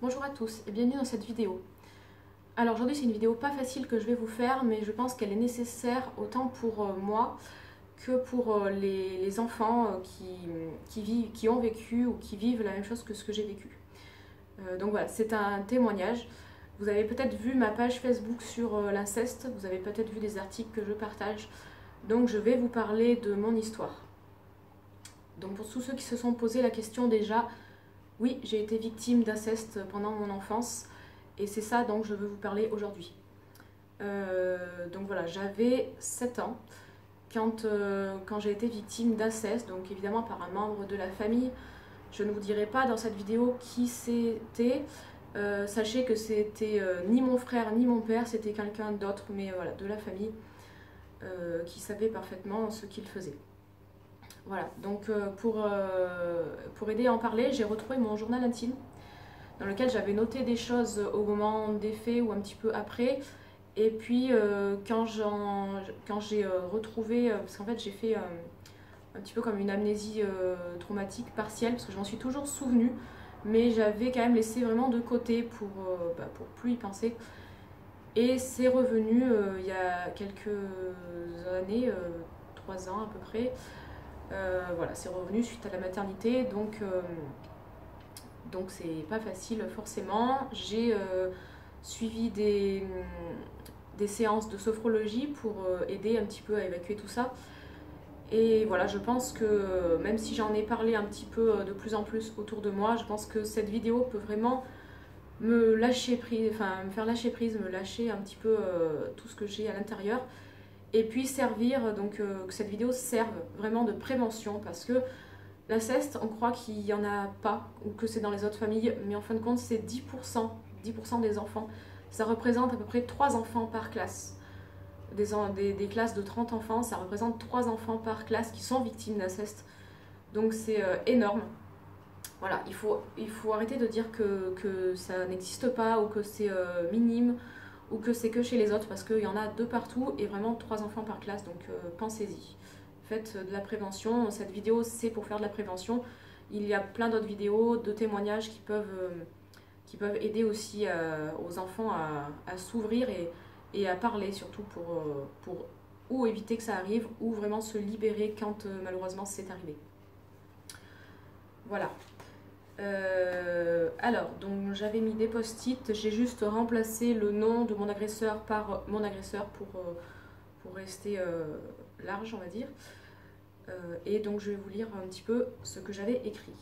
Bonjour à tous et bienvenue dans cette vidéo. Alors aujourd'hui c'est une vidéo pas facile que je vais vous faire, mais je pense qu'elle est nécessaire autant pour moi que pour les enfants qui ont vécu ou qui vivent la même chose que ce que j'ai vécu. Donc voilà, c'est un témoignage. Vous avez peut-être vu ma page Facebook sur l'inceste, vous avez peut-être vu des articles que je partage, donc je vais vous parler de mon histoire. Donc pour tous ceux qui se sont posé la question déjà, oui, j'ai été victime d'inceste pendant mon enfance et c'est ça dont je veux vous parler aujourd'hui. Donc voilà, j'avais 7 ans quand j'ai été victime d'inceste, donc évidemment par un membre de la famille. Je ne vous dirai pas dans cette vidéo qui c'était. Sachez que c'était ni mon frère ni mon père, c'était quelqu'un d'autre, mais voilà, de la famille, qui savait parfaitement ce qu'il faisait. Voilà, donc pour aider à en parler, j'ai retrouvé mon journal intime dans lequel j'avais noté des choses au moment des faits ou un petit peu après. Et puis quand j'ai retrouvé, parce qu'en fait j'ai fait un petit peu comme une amnésie traumatique partielle, parce que je m'en suis toujours souvenue, mais j'avais quand même laissé vraiment de côté pour plus y penser. Et c'est revenu il y a quelques années, 3 ans à peu près. Voilà, c'est revenu suite à la maternité, donc c'est pas facile forcément. J'ai suivi des séances de sophrologie pour aider un petit peu à évacuer tout ça. Et voilà, je pense que même si j'en ai parlé un petit peu de plus en plus autour de moi, je pense que cette vidéo peut vraiment me lâcher prise, enfin me faire lâcher prise, me lâcher un petit peu tout ce que j'ai à l'intérieur. Et puis servir, donc que cette vidéo serve vraiment de prévention, parce que l'inceste, on croit qu'il n'y en a pas, ou que c'est dans les autres familles, mais en fin de compte, c'est 10% des enfants. Ça représente à peu près 3 enfants par classe. Des classes de 30 enfants, ça représente 3 enfants par classe qui sont victimes d'inceste. Donc c'est énorme. Voilà, il faut arrêter de dire que ça n'existe pas, ou que c'est minime, ou que c'est que chez les autres, parce qu'il y en a de partout, et vraiment 3 enfants par classe, donc pensez-y. Faites de la prévention. Cette vidéo, c'est pour faire de la prévention. Il y a plein d'autres vidéos, de témoignages qui peuvent aider aussi aux enfants à s'ouvrir et à parler, surtout pour ou éviter que ça arrive, ou vraiment se libérer quand malheureusement c'est arrivé. Voilà. Alors, donc j'avais mis des post-it, j'ai juste remplacé le nom de mon agresseur par mon agresseur pour rester large, on va dire. Et donc je vais vous lire un petit peu ce que j'avais écrit.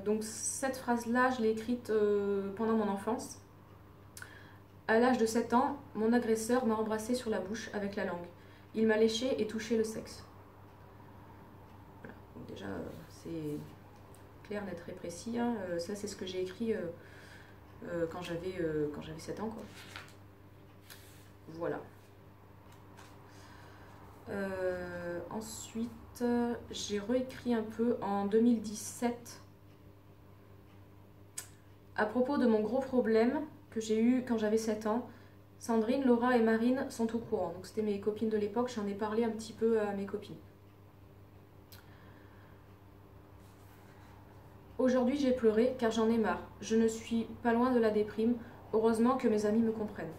Donc cette phrase-là, je l'ai écrite pendant mon enfance. À l'âge de 7 ans, mon agresseur m'a embrassé sur la bouche avec la langue. Il m'a léché et touché le sexe. Voilà. Donc déjà, c'est clair, net, très précis. Hein. Ça, c'est ce que j'ai écrit quand j'avais 7 ans, quoi. Voilà. Ensuite, j'ai réécrit un peu en 2017 à propos de mon gros problème que j'ai eu quand j'avais 7 ans. Sandrine, Laura et Marine sont au courant. Donc c'était mes copines de l'époque, j'en ai parlé un petit peu à mes copines. Aujourd'hui j'ai pleuré car j'en ai marre. Je ne suis pas loin de la déprime. Heureusement que mes amis me comprennent.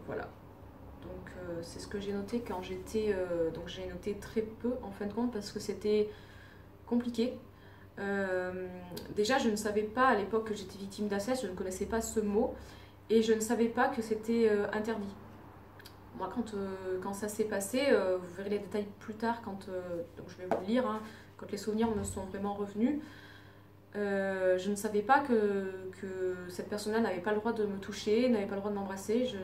Voilà. Donc c'est ce que j'ai noté quand j'étais... donc j'ai noté très peu en fin de compte parce que c'était compliqué. Déjà je ne savais pas à l'époque que j'étais victime d'inceste, je ne connaissais pas ce mot et je ne savais pas que c'était interdit. Moi quand ça s'est passé, vous verrez les détails plus tard donc je vais vous le lire, hein, quand les souvenirs me sont vraiment revenus. Je ne savais pas que cette personne-là n'avait pas le droit de me toucher, n'avait pas le droit de m'embrasser.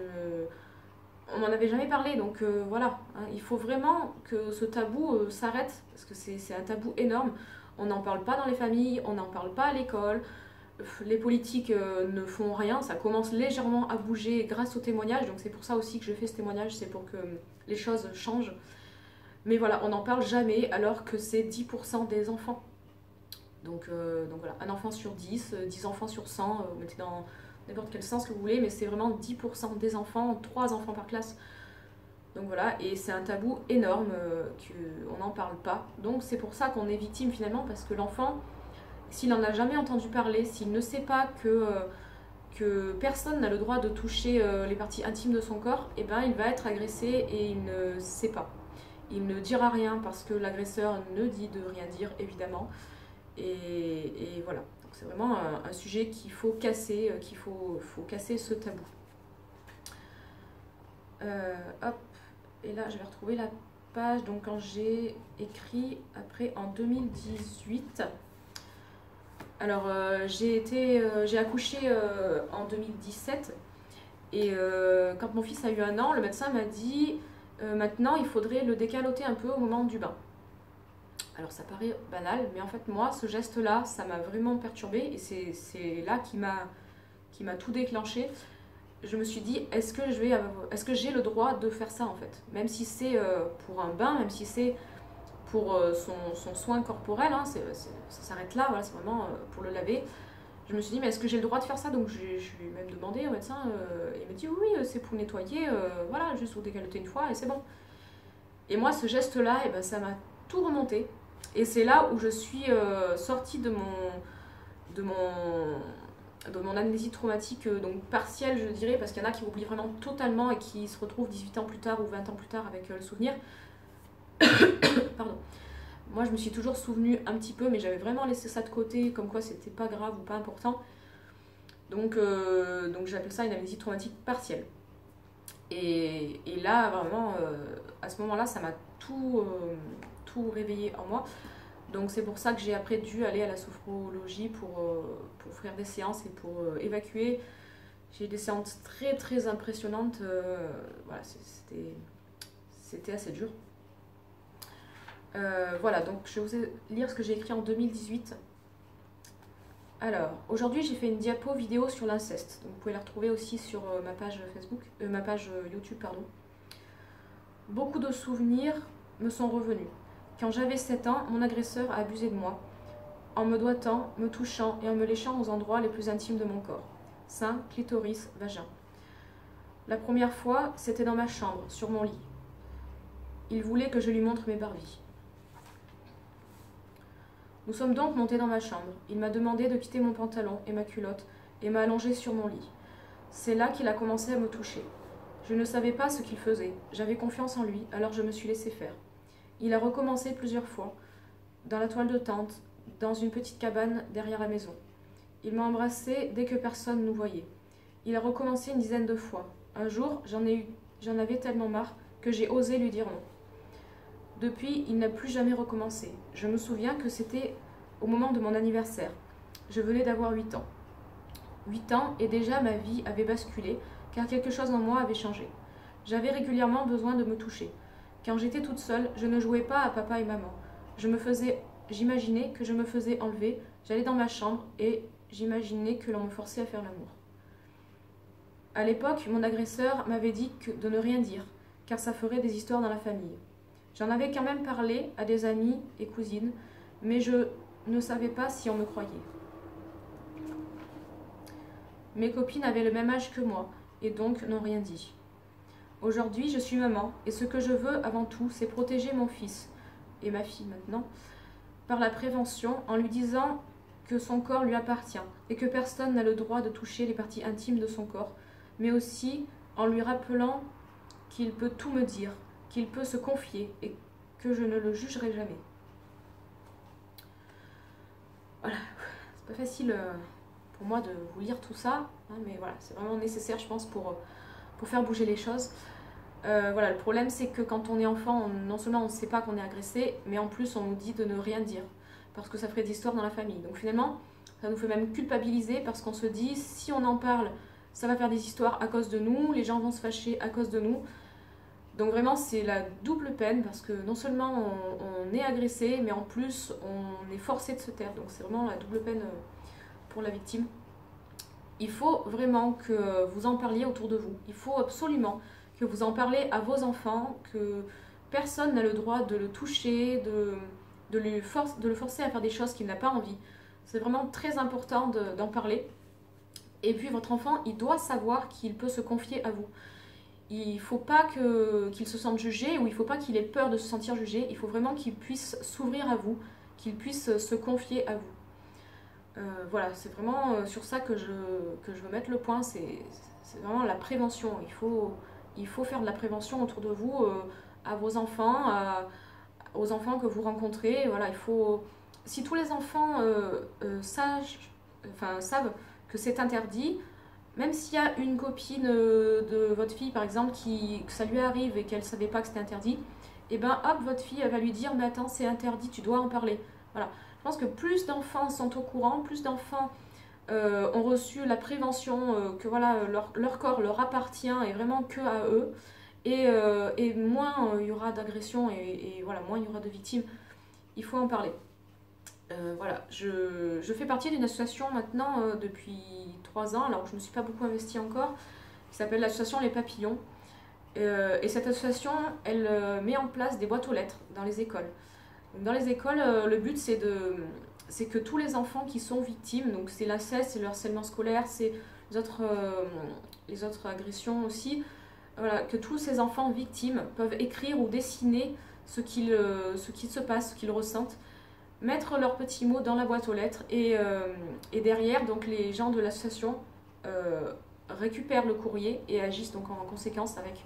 On m'en avait jamais parlé, donc voilà. Hein, il faut vraiment que ce tabou s'arrête, parce que c'est un tabou énorme. On n'en parle pas dans les familles, on n'en parle pas à l'école. Les politiques ne font rien, ça commence légèrement à bouger grâce au témoignage, donc c'est pour ça aussi que je fais ce témoignage, c'est pour que les choses changent. Mais voilà, on n'en parle jamais alors que c'est 10% des enfants. Donc voilà, un enfant sur 10, 10 enfants sur 100, vous mettez dans n'importe quel sens que vous voulez, mais c'est vraiment 10% des enfants, 3 enfants par classe. Donc voilà, et c'est un tabou énorme qu'on n'en parle pas. Donc c'est pour ça qu'on est victime finalement, parce que l'enfant, s'il n'en a jamais entendu parler, s'il ne sait pas que personne n'a le droit de toucher les parties intimes de son corps, et ben il va être agressé et il ne sait pas. Il ne dira rien parce que l'agresseur ne dit de rien dire, évidemment. Et voilà. Donc c'est vraiment un sujet qu'il faut casser, faut casser ce tabou. Hop, et là je vais retrouver la page. Donc quand j'ai écrit après en 2018. Alors j'ai accouché en 2017 et quand mon fils a eu 1 an, le médecin m'a dit maintenant il faudrait le décaloter un peu au moment du bain. Alors ça paraît banal, mais en fait moi ce geste-là, ça m'a vraiment perturbée et c'est là qui m'a tout déclenché. Je me suis dit est-ce que j'ai le droit de faire ça en fait, même si c'est pour un bain, même si c'est pour son soin corporel, hein, ça s'arrête là, voilà, c'est vraiment pour le laver. Je me suis dit mais est-ce que j'ai le droit de faire ça? Donc je lui ai même demandé au médecin, il m'a dit oui, c'est pour nettoyer, voilà, juste pour décaloter une fois et c'est bon. Et moi ce geste-là, eh ben, ça m'a tout remonté. Et c'est là où je suis sortie de mon amnésie traumatique, donc partielle je dirais, parce qu'il y en a qui oublient vraiment totalement et qui se retrouvent 18 ans plus tard ou 20 ans plus tard avec le souvenir. Pardon. Moi je me suis toujours souvenue un petit peu, mais j'avais vraiment laissé ça de côté, comme quoi c'était pas grave ou pas important. Donc j'appelle ça une amnésie traumatique partielle. Et là vraiment, à ce moment-là, ça m'a tout réveillé en moi. Donc c'est pour ça que j'ai après dû aller à la sophrologie pour faire des séances et pour évacuer. J'ai eu des séances très très impressionnantes. Voilà, c'était assez dur. Voilà, donc je vais vous lire ce que j'ai écrit en 2018. Alors, aujourd'hui j'ai fait une diapo vidéo sur l'inceste. Donc vous pouvez la retrouver aussi sur ma page Facebook, ma page YouTube, pardon. Beaucoup de souvenirs me sont revenus. Quand j'avais 7 ans, mon agresseur a abusé de moi, en me doigtant, me touchant et en me léchant aux endroits les plus intimes de mon corps. Sein, clitoris, vagin. La première fois, c'était dans ma chambre, sur mon lit. Il voulait que je lui montre mes Barbies. Nous sommes donc montés dans ma chambre. Il m'a demandé de quitter mon pantalon et ma culotte et m'a allongé sur mon lit. C'est là qu'il a commencé à me toucher. Je ne savais pas ce qu'il faisait. J'avais confiance en lui, alors je me suis laissé faire. Il a recommencé plusieurs fois, dans la toile de tente, dans une petite cabane derrière la maison. Il m'a embrassée dès que personne nous voyait. Il a recommencé une dizaine de fois. Un jour, j'en avais tellement marre que j'ai osé lui dire non. Depuis, il n'a plus jamais recommencé. Je me souviens que c'était au moment de mon anniversaire. Je venais d'avoir 8 ans. 8 ans et déjà ma vie avait basculé, car quelque chose en moi avait changé. J'avais régulièrement besoin de me toucher. Quand j'étais toute seule, je ne jouais pas à papa et maman. J'imaginais que je me faisais enlever, j'allais dans ma chambre et j'imaginais que l'on me forçait à faire l'amour. À l'époque, mon agresseur m'avait dit de ne rien dire, car ça ferait des histoires dans la famille. J'en avais quand même parlé à des amis et cousines, mais je ne savais pas si on me croyait. Mes copines avaient le même âge que moi, et donc n'ont rien dit. Aujourd'hui, je suis maman, et ce que je veux avant tout, c'est protéger mon fils, et ma fille maintenant, par la prévention, en lui disant que son corps lui appartient, et que personne n'a le droit de toucher les parties intimes de son corps, mais aussi en lui rappelant qu'il peut tout me dire, qu'il peut se confier, et que je ne le jugerai jamais. Voilà, c'est pas facile pour moi de vous lire tout ça, hein, mais voilà, c'est vraiment nécessaire, je pense, pour faire bouger les choses. Voilà, le problème c'est que quand on est enfant, non seulement on ne sait pas qu'on est agressé, mais en plus on nous dit de ne rien dire, parce que ça ferait des histoires dans la famille. Donc finalement, ça nous fait même culpabiliser, parce qu'on se dit, si on en parle, ça va faire des histoires à cause de nous, les gens vont se fâcher à cause de nous. Donc vraiment c'est la double peine, parce que non seulement on est agressé, mais en plus on est forcé de se taire. Donc c'est vraiment la double peine pour la victime. Il faut vraiment que vous en parliez autour de vous. Il faut absolument que vous en parlez à vos enfants, que personne n'a le droit de le toucher, de le forcer à faire des choses qu'il n'a pas envie. C'est vraiment très important d'en parler. Et puis votre enfant, il doit savoir qu'il peut se confier à vous. il ne faut pas qu'il se sente jugé ou il ne faut pas qu'il ait peur de se sentir jugé. Il faut vraiment qu'il puisse s'ouvrir à vous, qu'il puisse se confier à vous. Voilà, c'est vraiment sur ça que je veux mettre le point. C'est vraiment la prévention. Il faut faire de la prévention autour de vous, à vos enfants, aux enfants que vous rencontrez. Voilà, il faut... Si tous les enfants savent que c'est interdit, même s'il y a une copine de votre fille, par exemple, que ça lui arrive et qu'elle ne savait pas que c'était interdit, et ben hop, votre fille, elle va lui dire, mais attends, c'est interdit, tu dois en parler. Voilà. Je pense que plus d'enfants sont au courant, plus d'enfants ont reçu la prévention, que voilà, leur corps leur appartient et vraiment que à eux, et moins il y aura d'agressions et voilà, moins il y aura de victimes. Il faut en parler. Voilà, je fais partie d'une association maintenant depuis 3 ans, alors je ne me suis pas beaucoup investie encore, qui s'appelle l'association Les Papillons. Et cette association, elle met en place des boîtes aux lettres dans les écoles. Donc, dans les écoles, le but c'est que tous les enfants qui sont victimes, donc c'est l'inceste, c'est le harcèlement scolaire, c'est les autres agressions aussi, voilà, que tous ces enfants victimes peuvent écrire ou dessiner ce qu'il se passe, ce qu'ils ressentent, mettre leurs petits mots dans la boîte aux lettres et derrière, donc les gens de l'association récupèrent le courrier et agissent donc en conséquence avec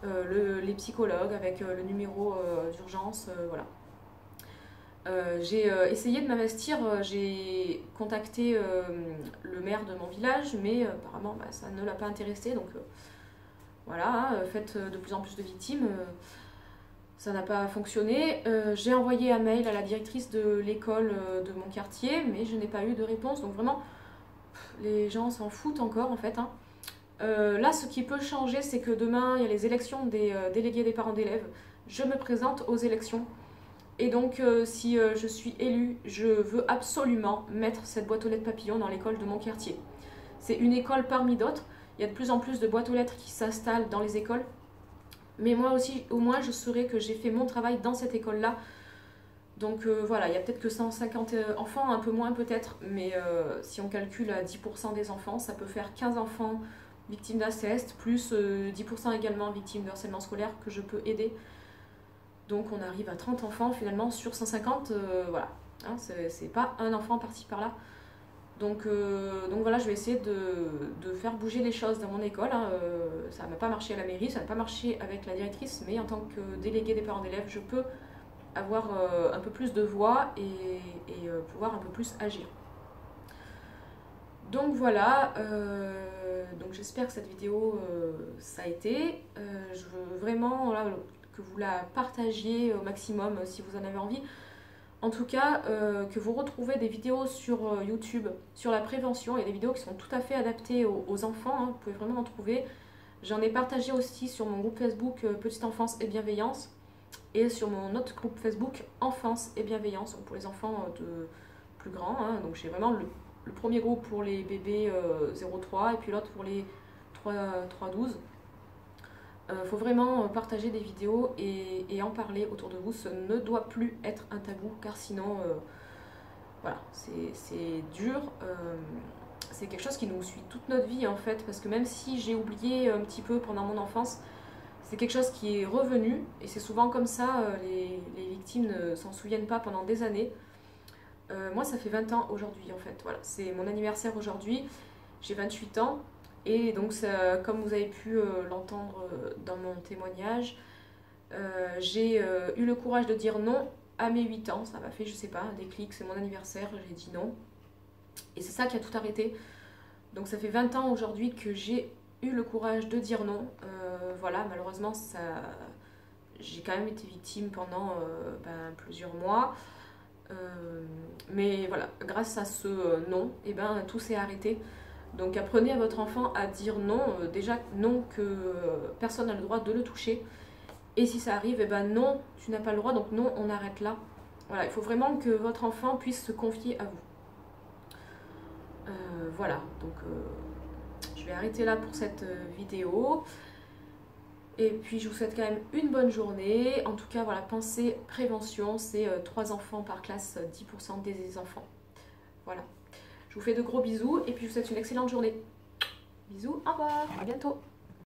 les psychologues, avec le numéro d'urgence, voilà. J'ai essayé de m'investir, j'ai contacté le maire de mon village, mais apparemment ça ne l'a pas intéressé, donc voilà, faites de plus en plus de victimes. Ça n'a pas fonctionné. J'ai envoyé un mail à la directrice de l'école de mon quartier, mais je n'ai pas eu de réponse. Donc vraiment, les gens s'en foutent encore en fait. Hein. Là, ce qui peut changer, c'est que demain, il y a les élections des délégués des parents d'élèves. Je me présente aux élections. Et donc, si je suis élue, je veux absolument mettre cette boîte aux lettres papillon dans l'école de mon quartier. C'est une école parmi d'autres. Il y a de plus en plus de boîtes aux lettres qui s'installent dans les écoles. Mais moi aussi, au moins, je saurais que j'ai fait mon travail dans cette école-là. Donc voilà, il y a peut-être que 150 enfants, un peu moins peut-être, mais si on calcule à 10% des enfants, ça peut faire 15 enfants victimes d'inceste, plus 10% également victimes de harcèlement scolaire que je peux aider. Donc on arrive à 30 enfants finalement sur 150, voilà. Hein, c'est pas un enfant par-ci par-là. Donc voilà, je vais essayer de faire bouger les choses dans mon école. Hein. Ça n'a pas marché à la mairie, ça n'a pas marché avec la directrice, mais en tant que déléguée des parents d'élèves, je peux avoir un peu plus de voix et pouvoir un peu plus agir. Donc voilà, donc j'espère que cette vidéo, ça a été. Je veux vraiment voilà, que vous la partagiez au maximum si vous en avez envie. En tout cas, que vous retrouvez des vidéos sur YouTube sur la prévention. Il y a des vidéos qui sont tout à fait adaptées aux enfants, hein, vous pouvez vraiment en trouver. J'en ai partagé aussi sur mon groupe Facebook Petite Enfance et Bienveillance et sur mon autre groupe Facebook Enfance et Bienveillance, pour les enfants de plus grands. Hein. Donc j'ai vraiment le premier groupe pour les bébés 0-3 et puis l'autre pour les 3-12. Faut vraiment partager des vidéos et en parler autour de vous. Ce ne doit plus être un tabou, car sinon, voilà, c'est dur. C'est quelque chose qui nous suit toute notre vie en fait, parce que même si j'ai oublié un petit peu pendant mon enfance, c'est quelque chose qui est revenu, et c'est souvent comme ça, les victimes ne s'en souviennent pas pendant des années. Moi ça fait 20 ans aujourd'hui en fait, voilà, c'est mon anniversaire aujourd'hui, j'ai 28 ans. Et donc, ça, comme vous avez pu l'entendre dans mon témoignage, j'ai eu le courage de dire non à mes 8 ans. Ça m'a fait, je sais pas, un déclic, c'est mon anniversaire, j'ai dit non. Et c'est ça qui a tout arrêté. Donc ça fait 20 ans aujourd'hui que j'ai eu le courage de dire non. Voilà, malheureusement, j'ai quand même été victime pendant plusieurs mois. Mais voilà, grâce à ce non, et tout s'est arrêté. Donc apprenez à votre enfant à dire non, déjà non que personne n'a le droit de le toucher. Et si ça arrive, non, tu n'as pas le droit, donc non, on arrête là. Voilà, il faut vraiment que votre enfant puisse se confier à vous. Voilà, donc je vais arrêter là pour cette vidéo. Et puis je vous souhaite quand même une bonne journée. En tout cas, voilà, pensez prévention, c'est 3 enfants par classe, 10% des enfants. Voilà. Je vous fais de gros bisous et puis je vous souhaite une excellente journée. Bisous, au revoir, à bientôt.